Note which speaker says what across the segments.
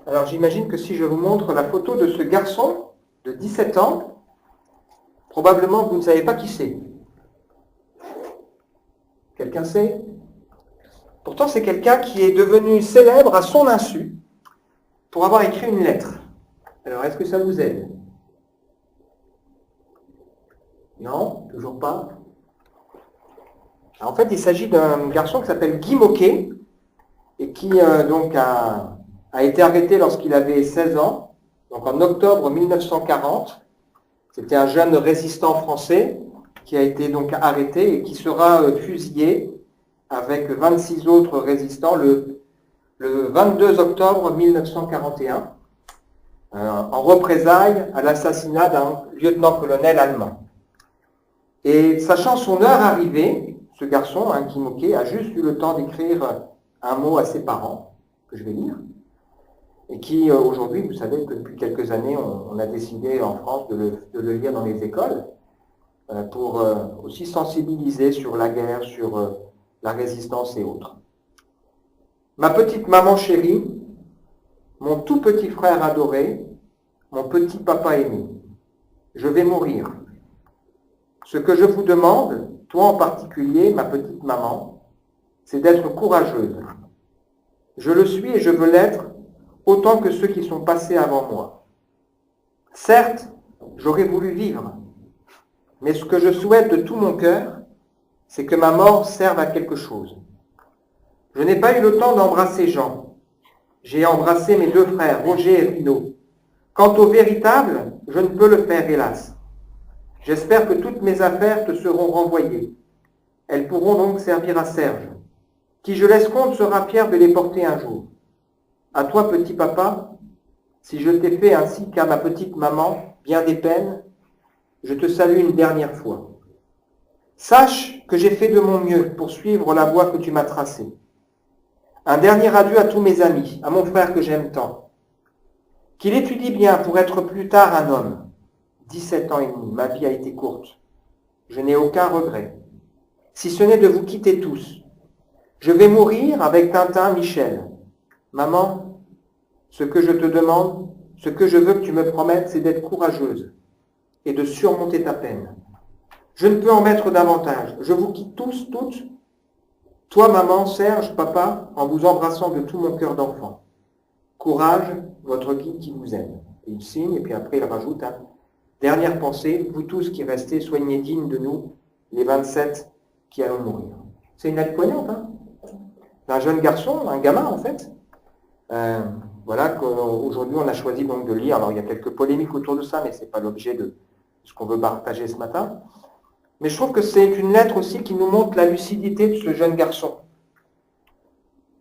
Speaker 1: Alors j'imagine que si je vous montre la photo de ce garçon de 17 ans, probablement vous ne savez pas qui c'est. Quelqu'un sait? Pourtant c'est quelqu'un qui est devenu célèbre à son insu pour avoir écrit une lettre. Alors est-ce que ça vous aide? Non, toujours pas. Alors, en fait, il s'agit d'un garçon qui s'appelle Guy Môquet et qui donc a été arrêté lorsqu'il avait 16 ans, donc en octobre 1940. C'était un jeune résistant français qui a été donc arrêté et qui sera fusillé avec 26 autres résistants le 22 octobre 1941 en représailles à l'assassinat d'un lieutenant-colonel allemand. Et sachant son heure arrivée, ce garçon, Guy Môquet, a juste eu le temps d'écrire un mot à ses parents, que je vais lire, et qui aujourd'hui, vous savez que depuis quelques années, on a décidé en France de le lire dans les écoles, pour aussi sensibiliser sur la guerre, sur la résistance et autres. Ma petite maman chérie, mon tout petit frère adoré, mon petit papa aimé, je vais mourir. Ce que je vous demande, toi en particulier, ma petite maman, c'est d'être courageuse. Je le suis et je veux l'être autant que ceux qui sont passés avant moi. Certes, j'aurais voulu vivre, mais ce que je souhaite de tout mon cœur, c'est que ma mort serve à quelque chose. Je n'ai pas eu le temps d'embrasser Jean. J'ai embrassé mes deux frères, Roger et Rino. Quant au véritable, je ne peux le faire, hélas. J'espère que toutes mes affaires te seront renvoyées. Elles pourront donc servir à Serge, qui, je laisse compte, sera fier de les porter un jour. À toi, petit papa, si je t'ai fait ainsi qu'à ma petite maman, bien des peines, je te salue une dernière fois. Sache que j'ai fait de mon mieux pour suivre la voie que tu m'as tracée. Un dernier adieu à tous mes amis, à mon frère que j'aime tant. Qu'il étudie bien pour être plus tard un homme. 17 ans et demi, ma vie a été courte. Je n'ai aucun regret. Si ce n'est de vous quitter tous. Je vais mourir avec Tintin, Michel. Maman, ce que je te demande, ce que je veux que tu me promettes, c'est d'être courageuse et de surmonter ta peine. Je ne peux en mettre davantage. Je vous quitte tous, toutes. Toi, maman, Serge, papa, en vous embrassant de tout mon cœur d'enfant. Courage, votre guide qui vous aime. Et il signe, et puis après il rajoute, dernière pensée, vous tous qui restez, soignez dignes de nous, les 27 qui allons mourir. C'est une lettre poignante, d'un jeune garçon, un gamin en fait. Voilà qu'aujourd'hui on a choisi donc de lire. Alors il y a quelques polémiques autour de ça, mais ce n'est pas l'objet de ce qu'on veut partager ce matin. Mais je trouve que c'est une lettre aussi qui nous montre la lucidité de ce jeune garçon.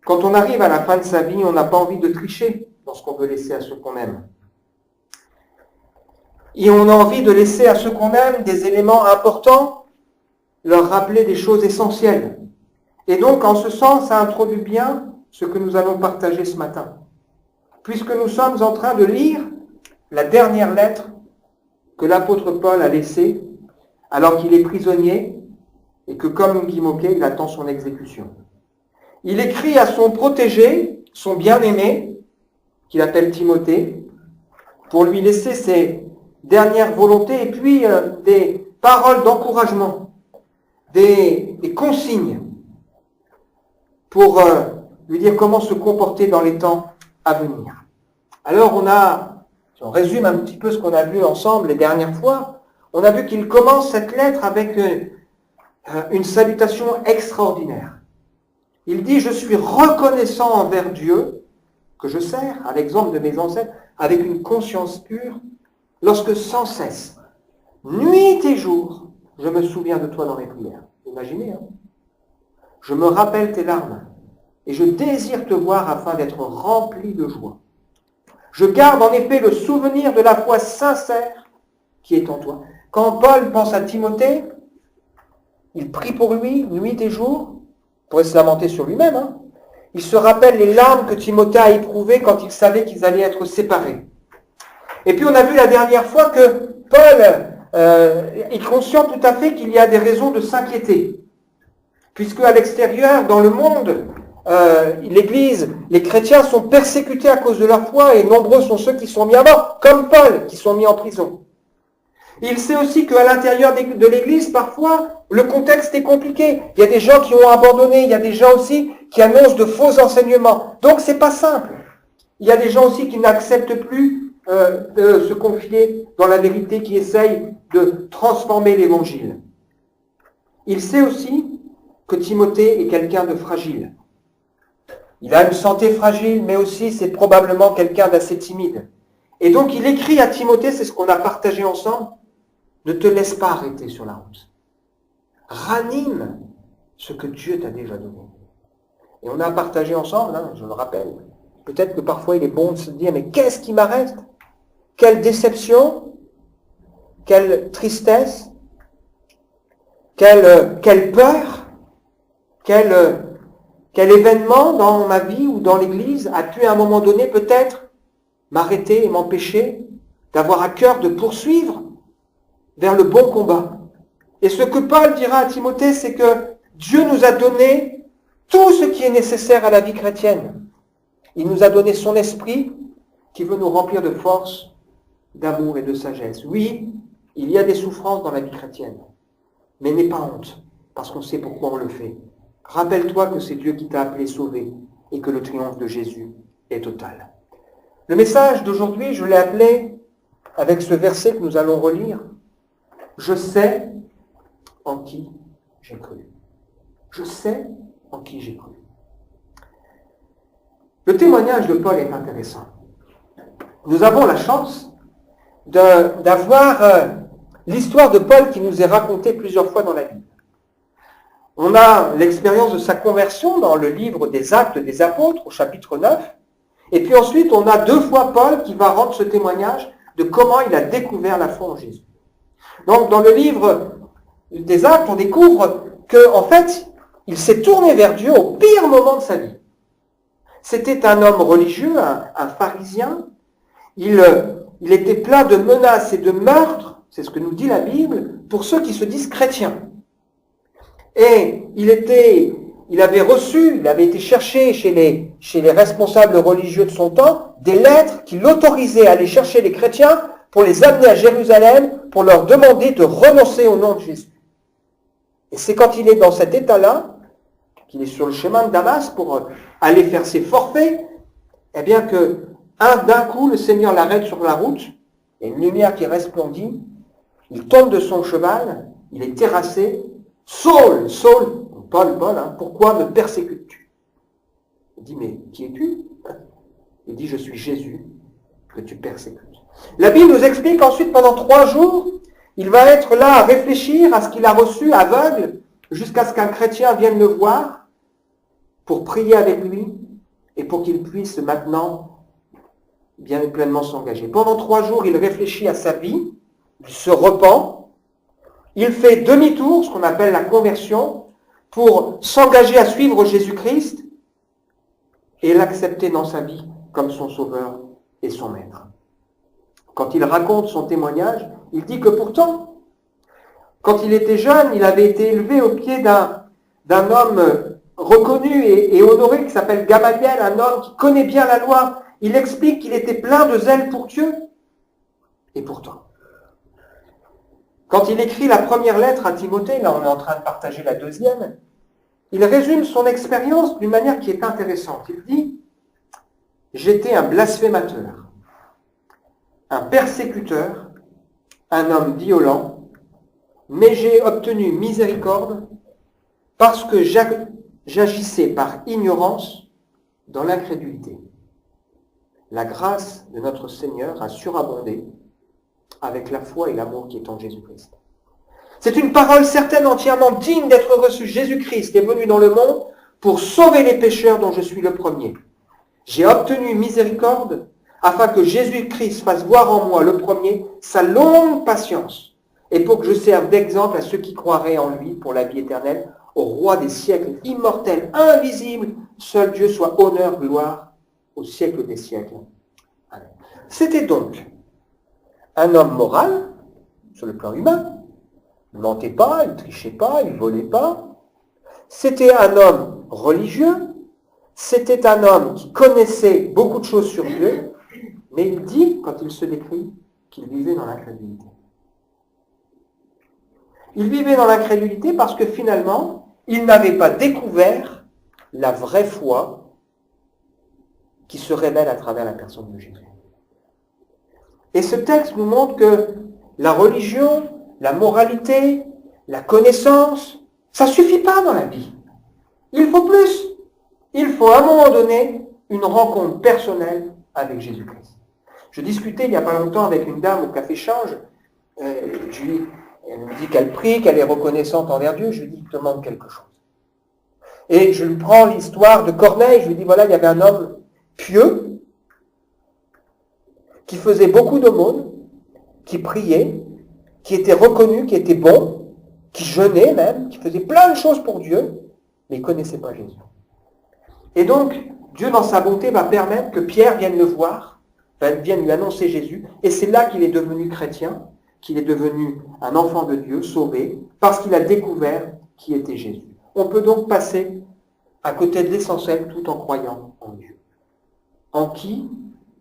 Speaker 1: Quand on arrive à la fin de sa vie, on n'a pas envie de tricher dans ce qu'on veut laisser à ceux qu'on aime. Et on a envie de laisser à ceux qu'on aime des éléments importants, leur rappeler des choses essentielles. Et donc, en ce sens, ça introduit bien ce que nous allons partager ce matin. Puisque nous sommes en train de lire la dernière lettre que l'apôtre Paul a laissée alors qu'il est prisonnier et que, comme Guy Môquet, il attend son exécution. Il écrit à son protégé, son bien-aimé, qu'il appelle Timothée, pour lui laisser ses dernières volontés et puis des paroles d'encouragement, des consignes pour lui dire comment se comporter dans les temps à venir. Alors si on résume un petit peu ce qu'on a vu ensemble les dernières fois, on a vu qu'il commence cette lettre avec une salutation extraordinaire. Il dit « Je suis reconnaissant envers Dieu, que je sers, à l'exemple de mes ancêtres, avec une conscience pure, lorsque sans cesse, nuit et jour, je me souviens de toi dans mes prières. » Imaginez, Je me rappelle tes larmes, et je désire te voir afin d'être rempli de joie. Je garde en effet le souvenir de la foi sincère qui est en toi. Quand Paul pense à Timothée, il prie pour lui nuit et jour, il pourrait se lamenter sur lui-même. Il se rappelle les larmes que Timothée a éprouvées quand il savait qu'ils allaient être séparés. Et puis on a vu la dernière fois que Paul est conscient tout à fait qu'il y a des raisons de s'inquiéter. Puisque à l'extérieur, dans le monde, l'Église, les chrétiens sont persécutés à cause de leur foi et nombreux sont ceux qui sont mis à mort, comme Paul, qui sont mis en prison. Il sait aussi qu'à l'intérieur de l'Église, parfois, le contexte est compliqué. Il y a des gens qui ont abandonné, il y a des gens aussi qui annoncent de faux enseignements. Donc, c'est pas simple. Il y a des gens aussi qui n'acceptent plus de se confier dans la vérité, qui essayent de transformer l'Évangile. Il sait aussi que Timothée est quelqu'un de fragile. Il a une santé fragile, mais aussi c'est probablement quelqu'un d'assez timide. Et donc il écrit à Timothée, c'est ce qu'on a partagé ensemble, ne te laisse pas arrêter sur la route. Ranime ce que Dieu t'a déjà donné. Et on a partagé ensemble, hein, je le rappelle, peut-être que parfois il est bon de se dire, mais qu'est-ce qui m'arrête? Quelle déception, quelle tristesse, quelle peur, quel événement dans ma vie ou dans l'Église a pu à un moment donné peut-être m'arrêter et m'empêcher d'avoir à cœur de poursuivre vers le bon combat. Et ce que Paul dira à Timothée, c'est que Dieu nous a donné tout ce qui est nécessaire à la vie chrétienne. Il nous a donné son esprit qui veut nous remplir de force, d'amour et de sagesse. Oui, il y a des souffrances dans la vie chrétienne, mais n'aie pas honte, parce qu'on sait pourquoi on le fait. Rappelle-toi que c'est Dieu qui t'a appelé sauvé et que le triomphe de Jésus est total. Le message d'aujourd'hui, je l'ai appelé, avec ce verset que nous allons relire, « Je sais en qui j'ai cru. » Je sais en qui j'ai cru. Le témoignage de Paul est intéressant. Nous avons la chance d'avoir l'histoire de Paul qui nous est racontée plusieurs fois dans la Bible. On a l'expérience de sa conversion dans le livre des Actes des Apôtres, au chapitre 9. Et puis ensuite, on a 2 fois Paul qui va rendre ce témoignage de comment il a découvert la foi en Jésus. Donc, dans le livre des Actes, on découvre qu'en fait, il s'est tourné vers Dieu au pire moment de sa vie. C'était un homme religieux, un pharisien. Il était plein de menaces et de meurtres, c'est ce que nous dit la Bible, pour ceux qui se disent chrétiens. Et il avait été chercher chez les responsables religieux de son temps des lettres qui l'autorisaient à aller chercher les chrétiens pour les amener à Jérusalem, pour leur demander de renoncer au nom de Jésus. Et c'est quand il est dans cet état-là, qu'il est sur le chemin de Damas pour aller faire ses forfaits, eh bien que d'un coup, le Seigneur l'arrête sur la route, il y a une lumière qui resplendit, il tombe de son cheval, il est terrassé. Saul, Saul, Paul, pourquoi me persécutes-tu? Il dit, mais qui es-tu? Il dit, je suis Jésus que tu persécutes. La Bible nous explique ensuite, pendant 3 jours, il va être là à réfléchir à ce qu'il a reçu aveugle, jusqu'à ce qu'un chrétien vienne le voir pour prier avec lui et pour qu'il puisse maintenant bien pleinement s'engager. Pendant 3 jours, il réfléchit à sa vie, il se repent, il fait demi-tour, ce qu'on appelle la conversion, pour s'engager à suivre Jésus-Christ et l'accepter dans sa vie comme son sauveur et son maître. Quand il raconte son témoignage, il dit que pourtant, quand il était jeune, il avait été élevé au pied d'un homme reconnu et honoré qui s'appelle Gamaliel, un homme qui connaît bien la loi. Il explique qu'il était plein de zèle pour Dieu. Et pourtant, quand il écrit la première lettre à Timothée, là on est en train de partager la deuxième, il résume son expérience d'une manière qui est intéressante. Il dit, j'étais un blasphémateur, un persécuteur, un homme violent, mais j'ai obtenu miséricorde parce que j'agissais par ignorance dans l'incrédulité. La grâce de notre Seigneur a surabondé avec la foi et l'amour qui est en Jésus-Christ. C'est une parole certaine, entièrement digne d'être reçue. Jésus-Christ est venu dans le monde pour sauver les pécheurs dont je suis le premier. J'ai obtenu miséricorde afin que Jésus-Christ fasse voir en moi le premier sa longue patience et pour que je serve d'exemple à ceux qui croiraient en lui pour la vie éternelle, au roi des siècles, immortel, invisible, seul Dieu soit honneur, gloire au siècle des siècles. Amen. C'était donc un homme moral, sur le plan humain. Il ne mentait pas, il ne trichait pas, il ne volait pas. C'était un homme religieux, C'était un homme qui connaissait beaucoup de choses sur Dieu, mais il dit, quand il se décrit, qu'il vivait dans l'incrédulité. Il vivait dans l'incrédulité parce que finalement, il n'avait pas découvert la vraie foi qui se révèle à travers la personne de Jésus. Et ce texte nous montre que la religion, la moralité, la connaissance, ça ne suffit pas dans la vie. Il faut plus. Il faut à un moment donné une rencontre personnelle avec Jésus-Christ. Je discutais il n'y a pas longtemps avec une dame au café Change. Elle me dit qu'elle prie, qu'elle est reconnaissante envers Dieu. Je lui dis, il te manque quelque chose. Et je lui prends l'histoire de Corneille. Je lui dis, voilà, il y avait un homme pieux qui faisait beaucoup d'aumônes, qui priait, qui était reconnu, qui était bon, qui jeûnait même, qui faisait plein de choses pour Dieu, mais il ne connaissait pas Jésus. Et donc, Dieu, dans sa bonté, va permettre que Pierre vienne le voir, vienne lui annoncer Jésus, et c'est là qu'il est devenu chrétien, qu'il est devenu un enfant de Dieu, sauvé, parce qu'il a découvert qui était Jésus. On peut donc passer à côté de l'essentiel tout en croyant en Dieu. En qui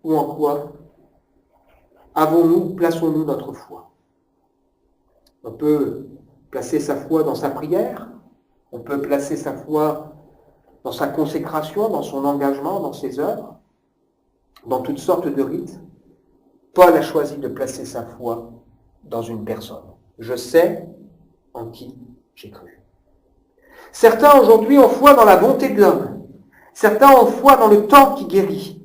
Speaker 1: ou en quoi plaçons-nous notre foi? On peut placer sa foi dans sa prière, on peut placer sa foi dans sa consécration, dans son engagement, dans ses œuvres, dans toutes sortes de rites. Paul a choisi de placer sa foi dans une personne. Je sais en qui j'ai cru. Certains aujourd'hui ont foi dans la bonté de l'homme. Certains ont foi dans le temps qui guérit,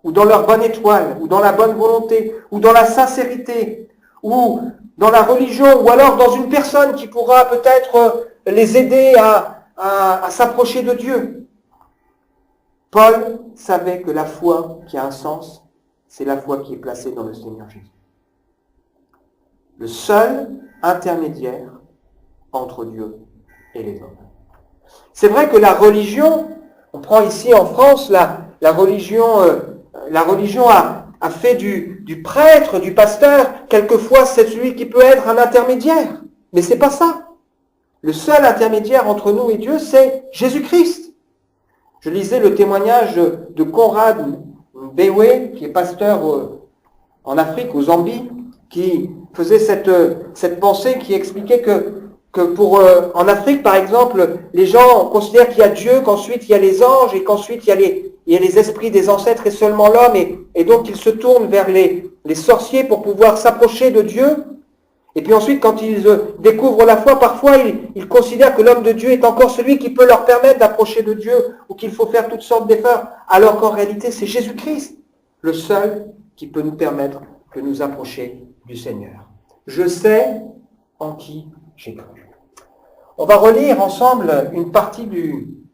Speaker 1: ou dans leur bonne étoile, ou dans la bonne volonté, ou dans la sincérité, ou dans la religion, ou alors dans une personne qui pourra peut-être les aider à s'approcher de Dieu. Paul savait que la foi qui a un sens, c'est la foi qui est placée dans le Seigneur Jésus. Le seul intermédiaire entre Dieu et les hommes. C'est vrai que la religion, on prend ici en France, la religion a fait du prêtre, du pasteur, quelquefois c'est celui qui peut être un intermédiaire. Mais c'est pas ça. Le seul intermédiaire entre nous et Dieu, c'est Jésus-Christ. Je lisais le témoignage de Conrad Mbewe, qui est pasteur en Afrique, au Zambie, qui faisait cette pensée qui expliquait que en Afrique, par exemple, les gens considèrent qu'il y a Dieu, qu'ensuite il y a les anges, et qu'ensuite il y a les esprits des ancêtres et seulement l'homme, et donc ils se tournent vers les sorciers pour pouvoir s'approcher de Dieu. Et puis ensuite, quand ils découvrent la foi, parfois ils considèrent que l'homme de Dieu est encore celui qui peut leur permettre d'approcher de Dieu, ou qu'il faut faire toutes sortes d'efforts, alors qu'en réalité c'est Jésus-Christ, le seul qui peut nous permettre de nous approcher du Seigneur. Je sais en qui j'ai cru. On va relire ensemble une partie du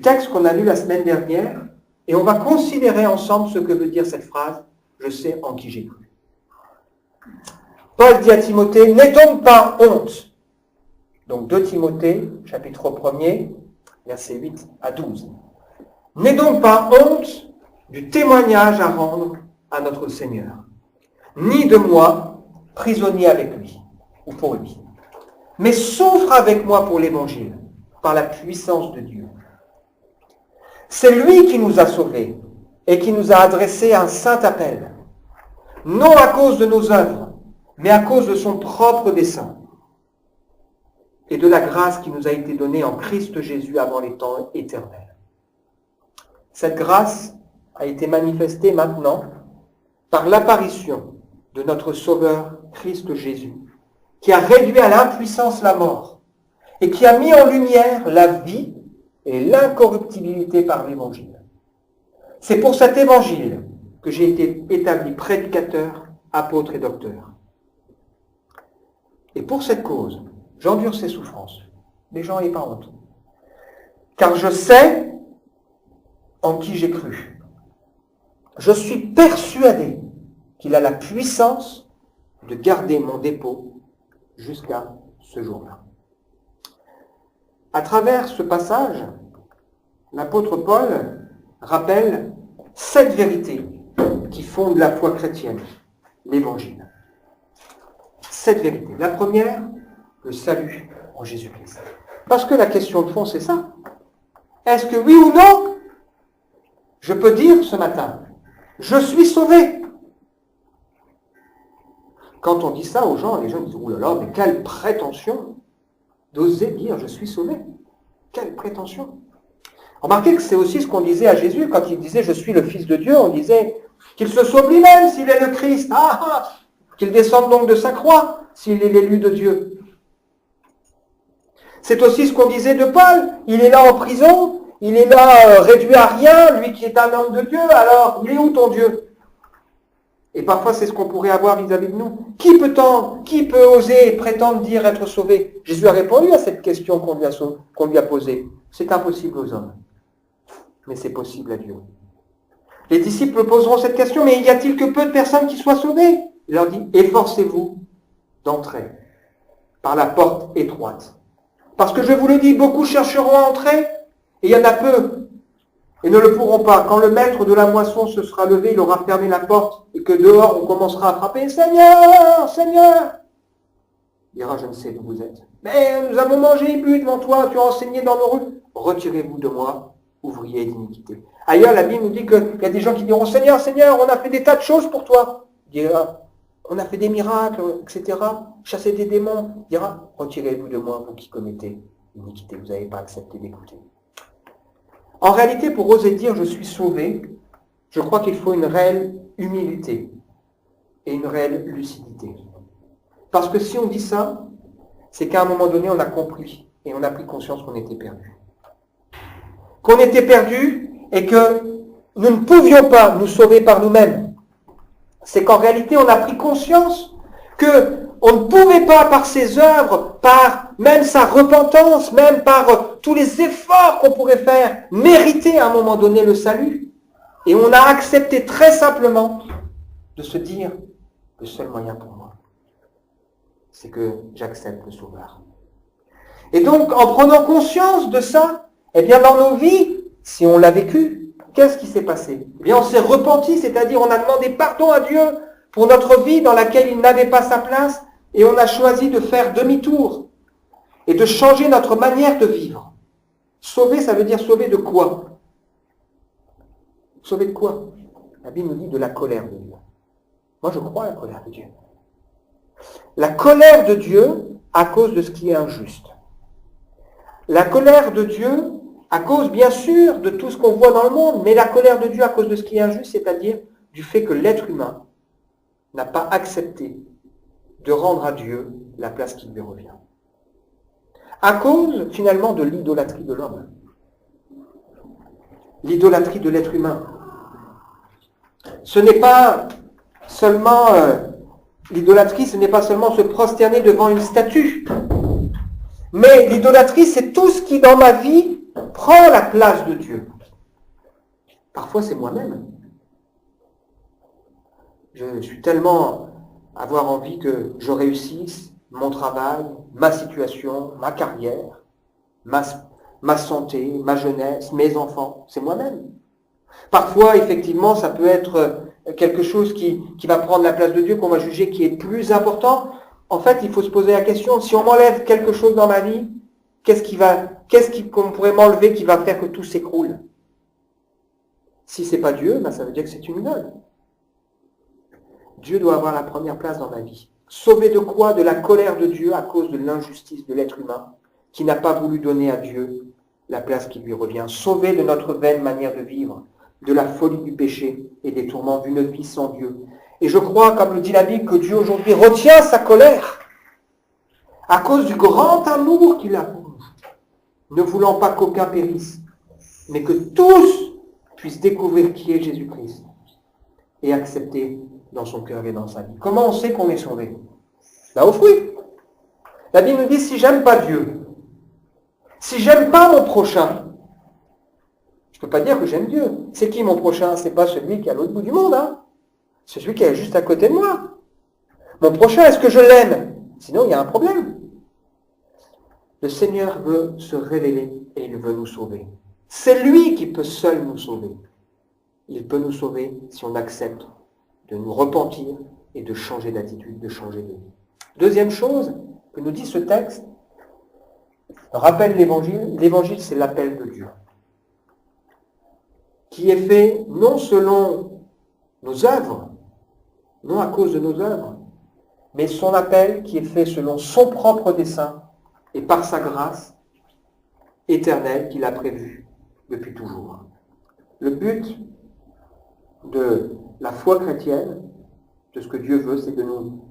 Speaker 1: texte qu'on a lu la semaine dernière, et on va considérer ensemble ce que veut dire cette phrase, je sais en qui j'ai cru. Paul dit à Timothée, n'aie donc pas honte. Donc 2 Timothée, chapitre 1er, versets 8 à 12. N'aie donc pas honte du témoignage à rendre à notre Seigneur, ni de moi, prisonnier avec lui, ou pour lui. Mais souffre avec moi pour l'Évangile, par la puissance de Dieu. C'est lui qui nous a sauvés et qui nous a adressé un saint appel, non à cause de nos œuvres, mais à cause de son propre dessein et de la grâce qui nous a été donnée en Christ Jésus avant les temps éternels. Cette grâce a été manifestée maintenant par l'apparition de notre Sauveur Christ Jésus, qui a réduit à l'impuissance la mort et qui a mis en lumière la vie et l'incorruptibilité par l'Évangile. C'est pour cet Évangile que j'ai été établi prédicateur, apôtre et docteur. Et pour cette cause, j'endure ces souffrances. Les gens n'aient pas honte. Car je sais en qui j'ai cru. Je suis persuadé qu'il a la puissance de garder mon dépôt jusqu'à ce jour-là. À travers ce passage, l'apôtre Paul rappelle 7 vérités qui fondent la foi chrétienne, l'Évangile. 7 vérités. La première, le salut en Jésus-Christ. Parce que la question de fond, c'est ça. Est-ce que oui ou non, Je peux dire ce matin, je suis sauvé. Quand on dit ça aux gens, les gens disent, oh là là, mais quelle prétention d'oser dire je suis sauvé. Quelle prétention. Remarquez que c'est aussi ce qu'on disait à Jésus quand il disait je suis le Fils de Dieu, on disait qu'il se sauve lui-même s'il est le Christ, qu'il descende donc de sa croix s'il est l'élu de Dieu. C'est aussi ce qu'on disait de Paul, il est là en prison, il est là réduit à rien, lui qui est un homme de Dieu, alors il est où ton Dieu? Et parfois, c'est ce qu'on pourrait avoir vis-à-vis de nous. Qui peut oser prétendre dire être sauvé? Jésus a répondu à cette question qu'on lui a posée. C'est impossible aux hommes, mais c'est possible à Dieu. Les disciples poseront cette question, mais y a-t-il que peu de personnes qui soient sauvées? Il leur dit, efforcez-vous d'entrer par la porte étroite. Parce que je vous le dis, beaucoup chercheront à entrer, et il y en a peu. Et ne le pourront pas. Quand le maître de la moisson se sera levé, il aura fermé la porte et que dehors on commencera à frapper. Seigneur, Seigneur. Il dira, je ne sais d'où vous êtes. Mais nous avons mangé et bu devant toi, tu as enseigné dans nos rues. Retirez-vous de moi, ouvriers d'iniquité. Ailleurs, la Bible nous dit qu'il y a des gens qui diront, Seigneur, Seigneur, on a fait des tas de choses pour toi. Il dira, on a fait des miracles, etc. Chassé des démons. Il dira, retirez-vous de moi, vous qui commettez l'iniquité. Vous n'avez pas accepté d'écouter. En réalité, pour oser dire « je suis sauvé », je crois qu'il faut une réelle humilité et une réelle lucidité. Parce que si on dit ça, c'est qu'à un moment donné, on a compris et on a pris conscience qu'on était perdu. Qu'on était perdu et que nous ne pouvions pas nous sauver par nous-mêmes. C'est qu'en réalité, on a pris conscience qu'on ne pouvait pas par ses œuvres, par même sa repentance, même par tous les efforts qu'on pourrait faire, mériter à un moment donné le salut. Et on a accepté très simplement de se dire, le seul moyen pour moi, c'est que j'accepte le Sauveur. Et donc, en prenant conscience de ça, eh bien dans nos vies, si on l'a vécu, qu'est-ce qui s'est passé? Eh bien on s'est repenti, c'est-à-dire on a demandé pardon à Dieu pour notre vie dans laquelle il n'avait pas sa place, et on a choisi de faire demi-tour et de changer notre manière de vivre. Sauver, ça veut dire sauver de quoi? Sauver de quoi? La Bible nous dit de la colère de Dieu. Moi, je crois à la colère de Dieu. La colère de Dieu à cause de ce qui est injuste. La colère de Dieu à cause, bien sûr, de tout ce qu'on voit dans le monde, mais la colère de Dieu à cause de ce qui est injuste, c'est-à-dire du fait que l'être humain n'a pas accepté de rendre à Dieu la place qui lui revient. À cause, finalement, de l'idolâtrie de l'homme. L'idolâtrie de l'être humain. Ce n'est pas seulement l'idolâtrie, ce n'est pas seulement se prosterner devant une statue. Mais l'idolâtrie, c'est tout ce qui, dans ma vie, prend la place de Dieu. Parfois, c'est moi-même. Je suis tellement avoir envie que je réussisse mon travail, ma situation, ma carrière, ma santé, ma jeunesse, mes enfants. C'est moi-même. Parfois, effectivement, ça peut être quelque chose qui va prendre la place de Dieu, qu'on va juger qui est plus important. En fait, il faut se poser la question, si on m'enlève quelque chose dans ma vie, qu'est-ce qu'on pourrait m'enlever qui va faire que tout s'écroule? Si ce n'est pas Dieu, ça veut dire que c'est une idole. Dieu doit avoir la première place dans ma vie. Sauvé de quoi? De la colère de Dieu à cause de l'injustice de l'être humain qui n'a pas voulu donner à Dieu la place qui lui revient. Sauvé de notre vaine manière de vivre, de la folie du péché et des tourments d'une vie sans Dieu. Et je crois, comme le dit la Bible, que Dieu aujourd'hui retient sa colère à cause du grand amour qu'il a pour nous, ne voulant pas qu'aucun périsse, mais que tous puissent découvrir qui est Jésus-Christ et accepter dans son cœur et dans sa vie. Comment on sait qu'on est sauvé? Au fruit. La Bible nous dit, si j'aime pas Dieu, si j'aime pas mon prochain, je ne peux pas dire que j'aime Dieu. C'est qui mon prochain? C'est pas celui qui est à l'autre bout du monde, C'est celui qui est juste à côté de moi. Mon prochain, est-ce que je l'aime? Sinon, il y a un problème. Le Seigneur veut se révéler et il veut nous sauver. C'est lui qui peut seul nous sauver. Il peut nous sauver si on accepte de nous repentir et de changer d'attitude, de changer de vie. Deuxième chose que nous dit ce texte, rappelle l'Évangile. L'Évangile, c'est l'appel de Dieu qui est fait non selon nos œuvres, non à cause de nos œuvres, mais son appel qui est fait selon son propre dessein et par sa grâce éternelle qu'il a prévue depuis toujours. Le but de la foi chrétienne, de ce que Dieu veut, c'est de nous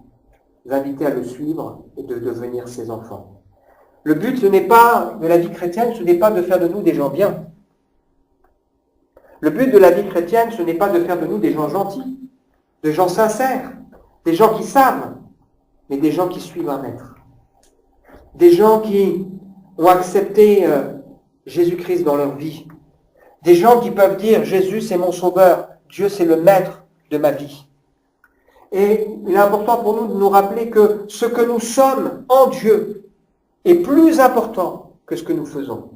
Speaker 1: inviter à le suivre et de devenir ses enfants. Le but de la vie chrétienne, ce n'est pas de faire de nous des gens bien. Le but de la vie chrétienne, ce n'est pas de faire de nous des gens gentils, des gens sincères, des gens qui savent, mais des gens qui suivent un maître. Des gens qui ont accepté Jésus-Christ dans leur vie. Des gens qui peuvent dire « Jésus, c'est mon sauveur, Dieu, c'est le maître de ma vie ». Et il est important pour nous de nous rappeler que ce que nous sommes en Dieu est plus important que ce que nous faisons.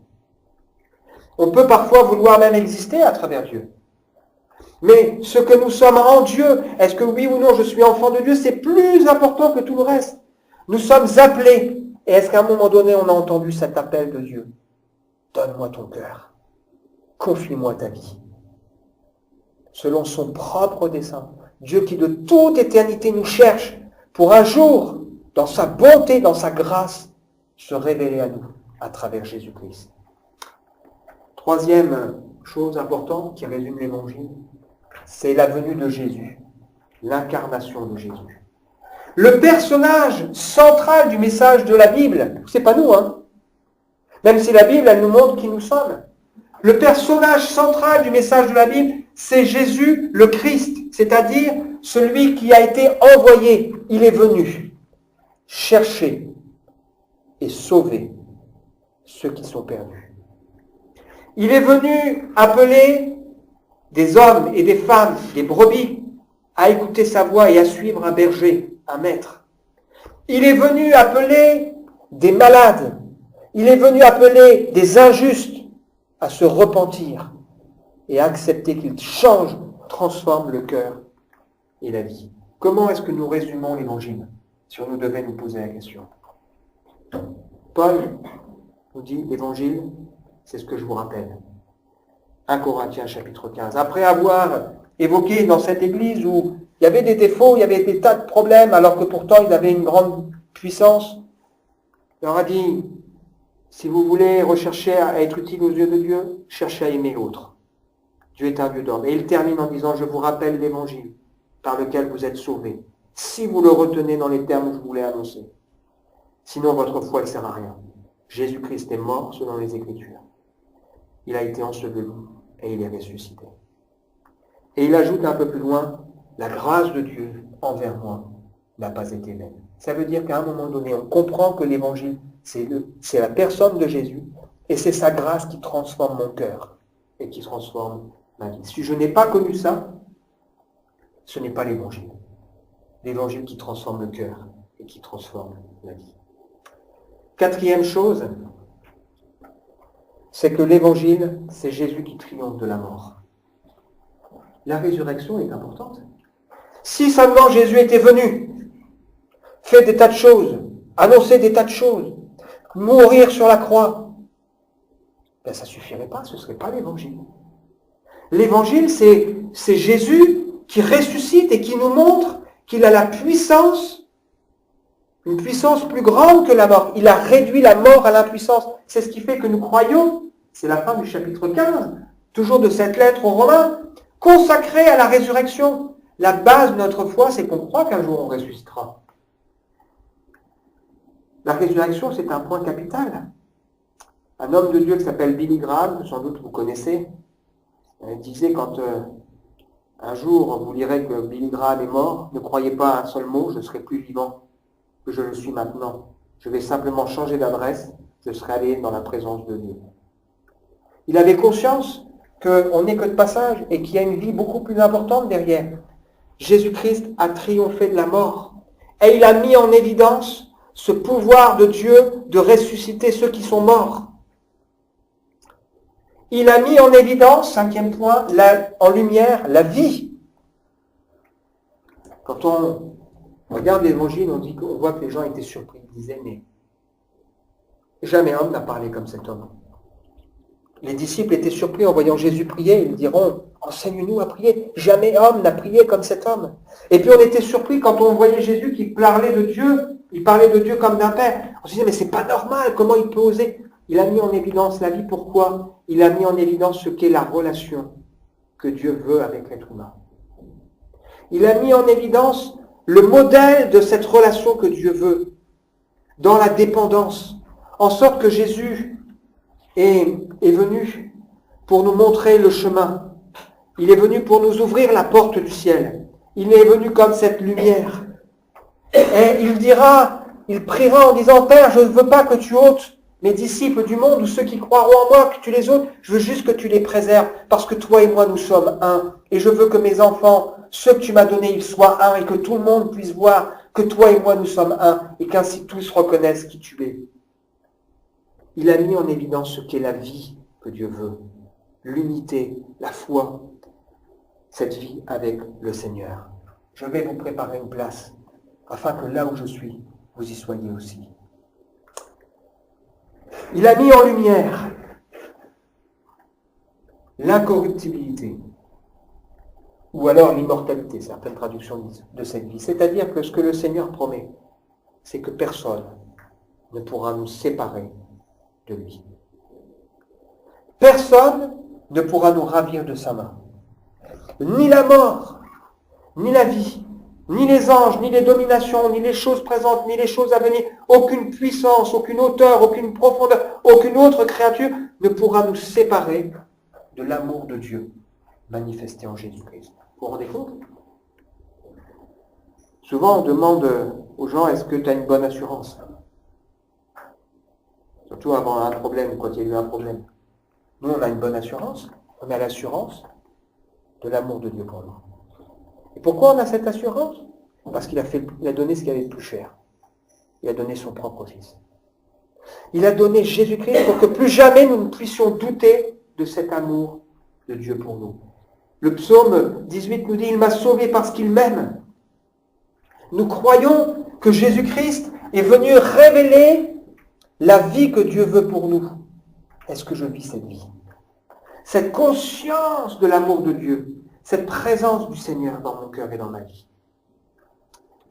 Speaker 1: On peut parfois vouloir même exister à travers Dieu. Mais ce que nous sommes en Dieu, est-ce que oui ou non je suis enfant de Dieu, c'est plus important que tout le reste. Nous sommes appelés. Et est-ce qu'à un moment donné, on a entendu cet appel de Dieu? Donne-moi ton cœur. Confie-moi ta vie. Selon son propre dessein. Dieu qui de toute éternité nous cherche pour un jour, dans sa bonté, dans sa grâce, se révéler à nous à travers Jésus-Christ. Troisième chose importante qui résume l'Évangile, c'est la venue de Jésus, l'incarnation de Jésus. Le personnage central du message de la Bible, c'est pas nous, hein. Même si la Bible, elle nous montre qui nous sommes. Le personnage central du message de la Bible, c'est Jésus le Christ, c'est-à-dire celui qui a été envoyé. Il est venu chercher et sauver ceux qui sont perdus. Il est venu appeler des hommes et des femmes, des brebis, à écouter sa voix et à suivre un berger, un maître. Il est venu appeler des malades. Il est venu appeler des injustes à se repentir et à accepter qu'il change, transforme le cœur et la vie. Comment est-ce que nous résumons l'Évangile, si on nous devait nous poser la question? Paul nous dit, l'Évangile, c'est ce que je vous rappelle. 1 Corinthiens chapitre 15. Après avoir évoqué dans cette église où il y avait des défauts, il y avait des tas de problèmes, alors que pourtant il avait une grande puissance, il leur a dit, si vous voulez rechercher à être utile aux yeux de Dieu, cherchez à aimer l'autre. Dieu est un Dieu d'ordre. Et il termine en disant, je vous rappelle l'Évangile par lequel vous êtes sauvés, si vous le retenez dans les termes que je vous l'ai annoncés. Sinon, votre foi ne sert à rien. Jésus-Christ est mort selon les Écritures. Il a été enseveli et il est ressuscité. Et il ajoute un peu plus loin, la grâce de Dieu envers moi n'a pas été vaine. Ça veut dire qu'à un moment donné, on comprend que l'Évangile, c'est la personne de Jésus et c'est sa grâce qui transforme mon cœur et qui transforme ma vie. Si je n'ai pas connu ça, ce n'est pas l'Évangile. L'Évangile qui transforme le cœur et qui transforme la vie. Quatrième chose, c'est que l'Évangile, c'est Jésus qui triomphe de la mort. La résurrection est importante. Si seulement Jésus était venu, fait des tas de choses, annoncer des tas de choses, mourir sur la croix, ben ça ne suffirait pas, ce ne serait pas l'Évangile. L'Évangile, c'est Jésus qui ressuscite et qui nous montre qu'il a la puissance, une puissance plus grande que la mort. Il a réduit la mort à l'impuissance. C'est ce qui fait que nous croyons, c'est la fin du chapitre 15, toujours de cette lettre aux Romains, consacrée à la résurrection. La base de notre foi, c'est qu'on croit qu'un jour on ressuscitera. La résurrection, c'est un point capital. Un homme de Dieu qui s'appelle Billy Graham, que sans doute vous connaissez, disait quand un jour vous lirez que Billy Graham est mort, ne croyez pas un seul mot, je ne serai plus vivant que je le suis maintenant. Je vais simplement changer d'adresse, je serai allé dans la présence de Dieu. Il avait conscience qu'on n'est que de passage et qu'il y a une vie beaucoup plus importante derrière. Jésus-Christ a triomphé de la mort et il a mis en évidence ce pouvoir de Dieu de ressusciter ceux qui sont morts. Il a mis en évidence, cinquième point, en lumière, la vie. Quand on regarde l'Évangile, on voit que les gens étaient surpris. Ils disaient, mais jamais homme n'a parlé comme cet homme. Les disciples étaient surpris en voyant Jésus prier. Ils diront, enseigne-nous à prier. Jamais homme n'a prié comme cet homme. Et puis on était surpris quand on voyait Jésus qui parlait de Dieu. Il parlait de Dieu comme d'un père. On se disait, mais c'est pas normal, comment il peut oser? Il a mis en évidence la vie. Pourquoi? Il a mis en évidence ce qu'est la relation que Dieu veut avec l'être humain. Il a mis en évidence le modèle de cette relation que Dieu veut, dans la dépendance, en sorte que Jésus est venu pour nous montrer le chemin. Il est venu pour nous ouvrir la porte du ciel. Il est venu comme cette lumière. Et il priera en disant, Père, je ne veux pas que tu ôtes mes disciples du monde ou ceux qui croiront en moi, que tu les ôtes. Je veux juste que tu les préserves parce que toi et moi, nous sommes un. Et je veux que mes enfants, ceux que tu m'as donnés, ils soient un et que tout le monde puisse voir que toi et moi, nous sommes un et qu'ainsi tous reconnaissent qui tu es. Il a mis en évidence ce qu'est la vie que Dieu veut, l'unité, la foi, cette vie avec le Seigneur. Je vais vous préparer une place afin que là où je suis, vous y soyez aussi. Il a mis en lumière l'incorruptibilité, ou alors l'immortalité, certaines traductions disent, de cette vie. C'est-à-dire que ce que le Seigneur promet, c'est que personne ne pourra nous séparer de lui. Personne ne pourra nous ravir de sa main. Ni la mort, ni la vie, ni les anges, ni les dominations, ni les choses présentes, ni les choses à venir, aucune puissance, aucune hauteur, aucune profondeur, aucune autre créature ne pourra nous séparer de l'amour de Dieu manifesté en Jésus-Christ. Vous vous rendez compte? Souvent on demande aux gens, est-ce que tu as une bonne assurance? Surtout avant un problème, quand il y a eu un problème. Nous, on a une bonne assurance. On a l'assurance de l'amour de Dieu pour nous. Et pourquoi on a cette assurance? Parce qu'il a donné ce qu'il avait de plus cher. Il a donné son propre Fils. Il a donné Jésus-Christ pour que plus jamais nous ne puissions douter de cet amour de Dieu pour nous. Le psaume 18 nous dit, il m'a sauvé parce qu'il m'aime. Nous croyons que Jésus-Christ est venu révéler la vie que Dieu veut pour nous. Est-ce que je vis cette vie? Cette conscience de l'amour de Dieu, cette présence du Seigneur dans mon cœur et dans ma vie.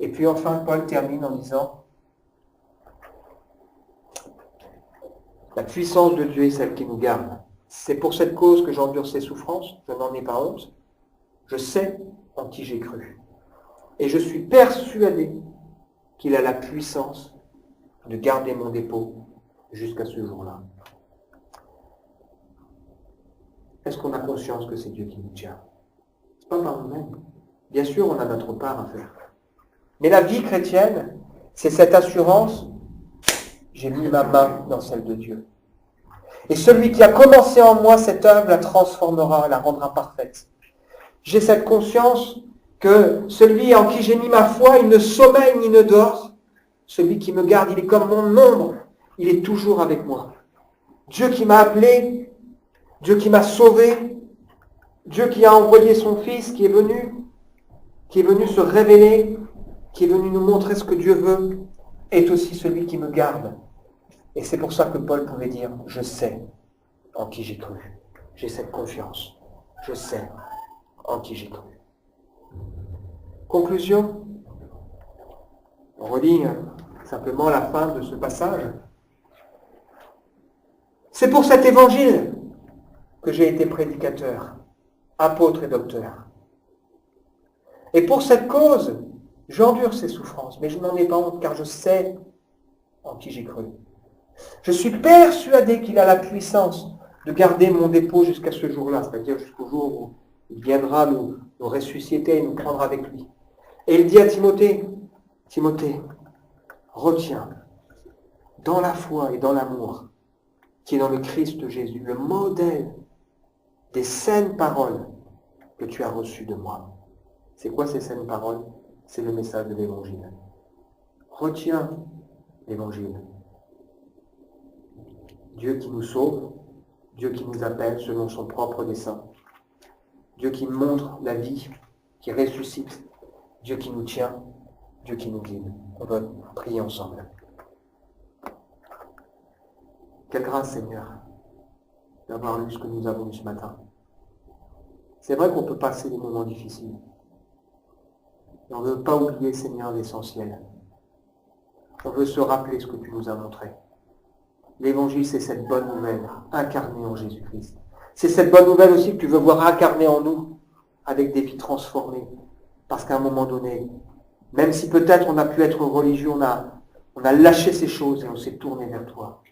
Speaker 1: Et puis enfin, Paul termine en disant, la puissance de Dieu est celle qui nous garde. C'est pour cette cause que j'endure ces souffrances, je n'en ai pas honte. Je sais en qui j'ai cru. Et je suis persuadé qu'il a la puissance de garder mon dépôt jusqu'à ce jour-là. Est-ce qu'on a conscience que c'est Dieu qui nous tient? C'est pas par nous-mêmes. Bien sûr, on a notre part à faire. Mais la vie chrétienne, c'est cette assurance, j'ai mis ma main dans celle de Dieu. Et celui qui a commencé en moi cette œuvre la transformera, la rendra parfaite. J'ai cette conscience que celui en qui j'ai mis ma foi, il ne sommeille ni ne dort. Celui qui me garde, il est comme mon ombre. Il est toujours avec moi. Dieu qui m'a appelé, Dieu qui m'a sauvé, Dieu qui a envoyé son Fils, qui est venu se révéler, qui est venu nous montrer ce que Dieu veut, est aussi celui qui me garde. Et c'est pour ça que Paul pouvait dire, je sais en qui j'ai cru. J'ai cette confiance. Je sais en qui j'ai cru. Conclusion. On relit simplement la fin de ce passage. C'est pour cet évangile que j'ai été prédicateur, apôtre et docteur. Et pour cette cause, j'endure ces souffrances, mais je n'en ai pas honte, car je sais en qui j'ai cru. Je suis persuadé qu'il a la puissance de garder mon dépôt jusqu'à ce jour-là, c'est-à-dire jusqu'au jour où il viendra nous ressusciter et nous prendre avec lui. Et il dit à Timothée, Timothée, retiens dans la foi et dans l'amour qui est dans le Christ Jésus, le modèle des saines paroles que tu as reçues de moi. C'est quoi ces saines paroles? C'est le message de l'Évangile. Retiens l'Évangile. Dieu qui nous sauve, Dieu qui nous appelle selon son propre dessein, Dieu qui montre la vie, qui ressuscite, Dieu qui nous tient, Dieu qui nous guide. On va prier ensemble. Quelle grâce, Seigneur, d'avoir lu ce que nous avons lu ce matin. C'est vrai qu'on peut passer des moments difficiles. Mais on ne veut pas oublier, Seigneur, l'essentiel. On veut se rappeler ce que tu nous as montré. L'évangile, c'est cette bonne nouvelle incarnée en Jésus-Christ. C'est cette bonne nouvelle aussi que tu veux voir incarnée en nous, avec des vies transformées. Parce qu'à un moment donné, même si peut-être on a pu être religieux, on a lâché ces choses et on s'est tourné vers toi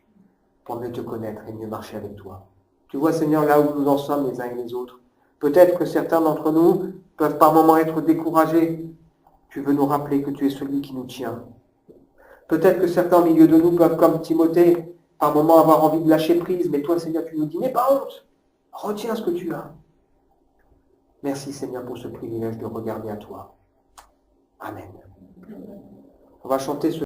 Speaker 1: pour mieux te connaître et mieux marcher avec toi. Tu vois, Seigneur, là où nous en sommes les uns et les autres, peut-être que certains d'entre nous peuvent par moments être découragés. Tu veux nous rappeler que tu es celui qui nous tient. Peut-être que certains au milieu de nous peuvent, comme Timothée, par moments avoir envie de lâcher prise, mais toi, Seigneur, tu nous dis, n'aie pas honte, retiens ce que tu as. Merci, Seigneur, pour ce privilège de regarder à toi. Amen. On va chanter ce